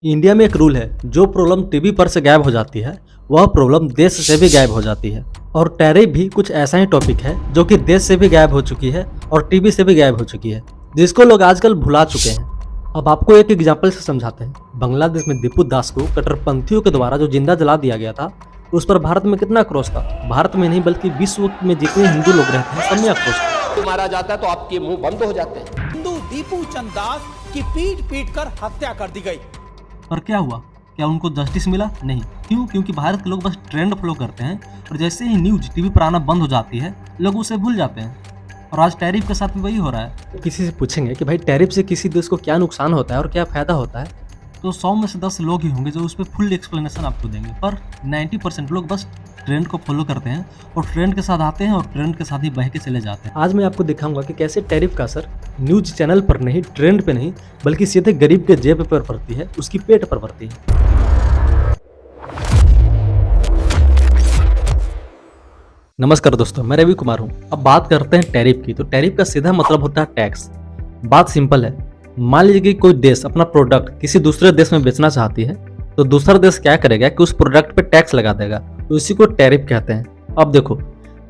India में एक rule है, जो प्रॉब्लम टीवी पर से गायब हो जाती है वह प्रॉब्लम देश से भी गायब हो जाती है। और टैरिफ भी कुछ ऐसा ही टॉपिक है जो कि देश से भी गायब हो चुकी है और टीवी से भी गायब हो चुकी है, जिसको लोग आजकल भुला चुके हैं। अब आपको एक एग्जाम्पल से समझाते हैं। बांग्लादेश में दीपू दास को कट्टरपंथियों के द्वारा जो जिंदा जला दिया गया था, उस पर भारत में कितना आक्रोश था। भारत में नहीं बल्कि विश्व में जितने हिंदू लोग रहते हैं सब में आक्रोश था। मारा जाता है तो आपके मुंह बंद हो जाते हैं। हिंदू दीपू चंद दास की पीट कर हत्या कर दी गई। पर क्या हुआ? क्या उनको जस्टिस मिला? नहीं। क्यों? क्योंकि भारत के लोग बस ट्रेंड फॉलो करते हैं और जैसे ही न्यूज टीवी पर आना बंद हो जाती है लोग उसे भूल जाते हैं। और आज टैरिफ के साथ भी वही हो रहा है। किसी से पूछेंगे कि भाई टैरिफ से किसी देश को क्या नुकसान होता है और क्या फायदा होता है, तो 100 में से 10 लोग ही होंगे जो उस पर फुल एक्सप्लेनेशन आपको देंगे। पर 90% लोग बस ट्रेंड को फॉलो करते हैं और ट्रेंड के साथ आते हैं और ट्रेंड के साथ ही बह के चले जाते हैं। आज मैं आपको दिखाऊंगा कि कैसे टैरिफ का असर न्यूज चैनल पर नहीं, ट्रेंड पे नहीं, बल्कि सीधे गरीब के जेब पर पड़ती है, उसकी पेट पर पड़ती है। नमस्कार दोस्तों, मैं रवि कुमार हूं। अब बात करते हैं टैरिफ की। तो टैरिफ का सीधा मतलब होता है टैक्स। बात सिंपल है। मान लीजिए कि कोई देश अपना प्रोडक्ट किसी दूसरे देश में बेचना चाहती है, तो दूसरा देश क्या करेगा कि उस प्रोडक्ट पे टैक्स लगा देगा, तो इसी को टैरिफ कहते हैं। अब देखो,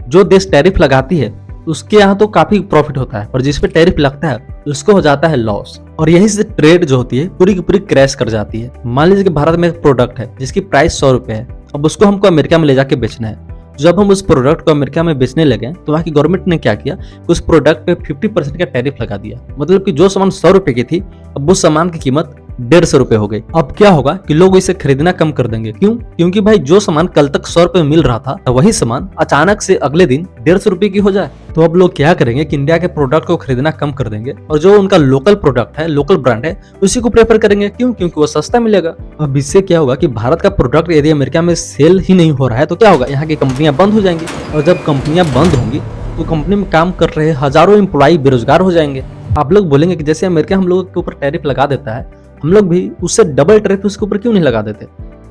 जो देश टैरिफ लगाती है उसके यहाँ तो काफी प्रॉफिट होता है, और जिस पे टैरिफ लगता है उसको हो जाता है लॉस। और यही से ट्रेड जो होती है पूरी की पूरी क्रैश कर जाती है। मान लीजिए कि भारत में एक प्रोडक्ट है जिसकी प्राइस 100 रुपए है। अब उसको हमको अमेरिका में ले जाके बेचना है। जब हम उस प्रोडक्ट को अमेरिका में बेचने लगे तो वहाँ की गवर्नमेंट ने क्या किया, उस प्रोडक्ट पे 50% का टैरिफ लगा दिया। मतलब कि जो सामान 100 रुपए की थी, अब उस सामान की कीमत 150 रुपए हो गई। अब क्या होगा कि लोग इसे खरीदना कम कर देंगे। क्यों? क्योंकि भाई जो सामान कल तक 100 रुपए में मिल रहा था, वही सामान अचानक से अगले दिन 150 रुपए की हो जाए, तो अब लोग क्या करेंगे कि इंडिया के प्रोडक्ट को खरीदना कम कर देंगे और जो उनका लोकल प्रोडक्ट है, लोकल ब्रांड है, उसी को प्रेफर करेंगे। क्यों? क्योंकि वो सस्ता मिलेगा। अब इससे क्या होगा कि भारत का प्रोडक्ट यदि अमेरिका में सेल ही नहीं हो रहा है तो क्या होगा, यहाँ की कंपनियां बंद हो जाएंगी। और जब कंपनियां बंद होंगी तो कंपनी में काम कर रहे हजारों एम्प्लॉय बेरोजगार हो जाएंगे। आप लोग बोलेंगे कि जैसे अमेरिका हम लोगों के ऊपर टैरिफ लगा देता है, हम लोग भी उससे डबल टैरिफ उसके ऊपर क्यों नहीं लगा देते,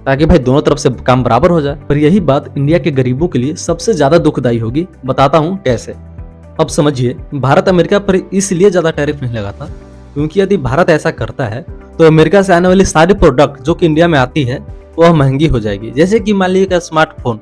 ताकि भाई दोनों तरफ से काम बराबर हो जाए। पर यही बात इंडिया के गरीबों के लिए सबसे ज्यादा दुखदायी होगी। बताता हूँ कैसे। अब समझिए, भारत अमेरिका पर इसलिए ज्यादा टैरिफ नहीं लगाता क्योंकि यदि भारत ऐसा करता है तो अमेरिका से आने वाली सारी प्रोडक्ट जो कि इंडिया में आती है वह महंगी हो जाएगी। जैसे कि मान लीजिए स्मार्टफोन,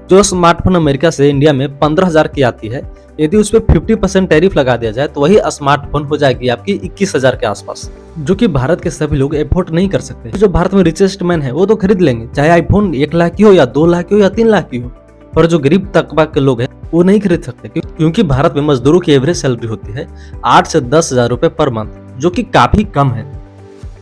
जो स्मार्टफोन अमेरिका से इंडिया में 15,000 की आती है, यदि उस पर 50% टैरिफ लगा दिया जाए तो वही स्मार्टफोन हो जाएगी आपकी 21,000 के आसपास, जो कि भारत के सभी लोग एफोर्ड नहीं कर सकते। जो भारत में रिचेस्ट मैन है वो तो खरीद लेंगे, चाहे आईफोन 1 लाख की हो या 2 लाख की हो या 3 लाख की हो। पर जो गरीब तबका के लोग हैं वो नहीं खरीद सकते, क्योंकि भारत में मजदूरों की एवरेज सैलरी होती है 8 से 10,000 रुपए पर मंथ, जो कि काफी कम है।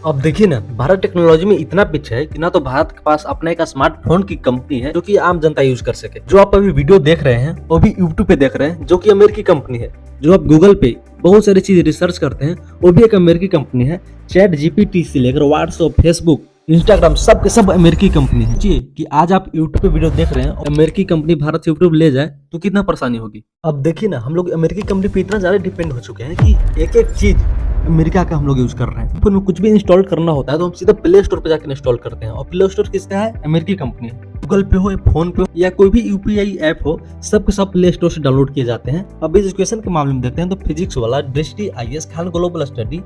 अब देखिए ना, भारत टेक्नोलॉजी में इतना पीछे है कि ना तो भारत के पास अपना एक स्मार्टफोन की कंपनी है जो कि आम जनता यूज कर सके। जो आप अभी वीडियो देख रहे हैं वो भी यूट्यूब पे देख रहे हैं, जो कि अमेरिकी कंपनी है। जो आप गूगल पे बहुत सारी चीज रिसर्च करते हैं वो भी एक अमेरिकी कंपनी है। चैट जीपीटी से लेकर व्हाट्सएप, फेसबुक, इंस्टाग्राम, सब के सब अमेरिकी कंपनी है। जी कि आज आप यूट्यूब पे वीडियो देख रहे हैं और अमेरिकी कंपनी भारत से यूट्यूब ले जाए तो कितना परेशानी होगी। अब देखिए ना, हम लोग अमेरिकी कंपनी पे इतना ज्यादा डिपेंड हो चुके हैं कि एक एक चीज अमेरिका का हम लोग यूज कर रहे हैं। फोन में कुछ भी इंस्टॉल करना होता है तो हम सीधा प्ले स्टोर पे जाकर इंस्टॉल करते हैं, और प्ले स्टोर किसका है? अमेरिकी कंपनी है। गूगल पे हो या फोन पे हो या कोई भी यूपीआई ऐप हो, सब के सब प्ले स्टोर से डाउनलोड किए जाते हैं। अब एजुकेशन के मामले में देखते हैं तो फिजिक्स वाला, Drishti, IAS, Khan global study,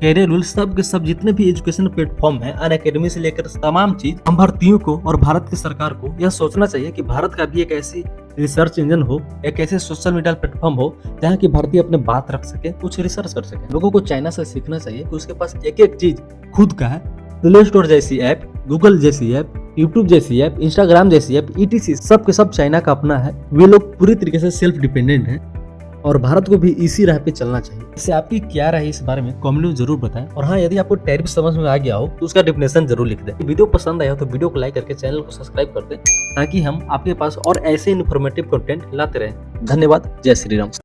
career rule, सब के सब जितने भी एजुकेशन प्लेटफॉर्म है, अनअकैडमी से लेकर तमाम चीज, हम भारतीयों को और भारत की सरकार को यह सोचना चाहिए कि भारत का भी एक ऐसी रिसर्च इंजन हो, एक ऐसे सोशल मीडिया प्लेटफॉर्म हो जहाँ की भारतीय अपने बात रख सके, कुछ रिसर्च कर सके। लोगों को चाइना से सीखना चाहिए कि उसके पास एक एक चीज खुद का है। प्ले स्टोर जैसी ऐप, गूगल जैसी ऐप, यूट्यूब जैसी ऐप, इंस्टाग्राम जैसी ऐप, ETC, सब के सब चाइना का अपना है। वे लोग पूरी तरीके से सेल्फ डिपेंडेंट हैं और भारत को भी इसी राह पे चलना चाहिए। इससे आपकी क्या राय है इस बारे में कमेंट में जरूर बताएं। और हाँ, यदि आपको टैरिफ समझ में आ गया हो तो उसका डेफिनेशन जरूर लिख दें। वीडियो पसंद आया हो तो वीडियो को लाइक करके चैनल को सब्सक्राइब कर दें, ताकि हम आपके पास और ऐसे इन्फॉर्मेटिव कंटेंट लाते रहें। धन्यवाद। जय श्री राम।